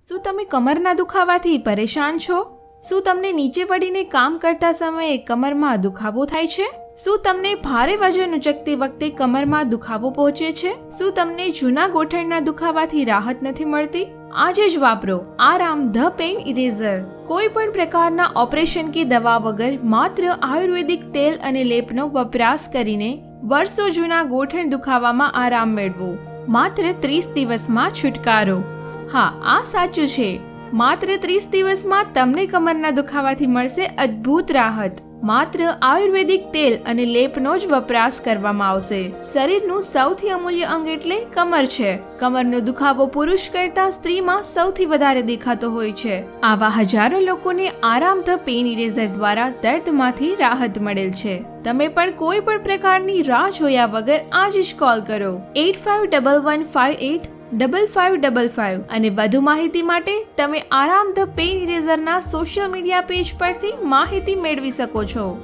શું તમે કમરના દુખાવાથી પરેશાન છો? શું તમને નીચે પડીને કામ કરતા સમયે કમરમાં દુખાવો થાય છે? શું તમને ભારે વજન ઉચકતી વખતે કમરમાં દુખાવો પહોંચે છે? શું તમને જૂના ગોઠણના દુખાવાથી રાહત નથી મળતી? આજે જ વાપરો આરામ ધ પેઇન ઇરેઝર. કોઈ પણ પ્રકારના ઓપરેશન કે દવા વગર માત્ર આયુર્વેદિક તેલ અને લેપનો વપરાશ કરીને વર્ષો જૂના ગોઠણ દુખાવામાં આરામ મેળવો. માત્ર 30 દિવસમાં છુટકારો. હા, આ સાચું છે. માત્ર 30 દિવસમાં તમને કમરના દુખાવાથી મળશે અદ્ભુત રાહત. માત્ર આયુર્વેદિક તેલ અને લેપનો જ વપરાશ કરવામાં આવશે. શરીરનું સૌથી અમૂલ્ય અંગ એટલે કમર છે. કમરનો દુખાવો પુરુષ કરતા સ્ત્રીમાં સૌથી વધારે દેખાતો હોય છે. આવા હજારો લોકોને આરામ ધ પેઇન ઇરેઝર દ્વારા દર્દમાંથી રાહત મળેલ છે. તમે પણ કોઈ પણ પ્રકારની રાહ જોયા વગર આજે જ કોલ કરો 8511585555 અને વધુ માહિતી માટે તમે આરામ ધ પેઇન ઇરેઝરના સોશિયલ મીડિયા પેજ પરથી માહિતી મેળવી શકો છો.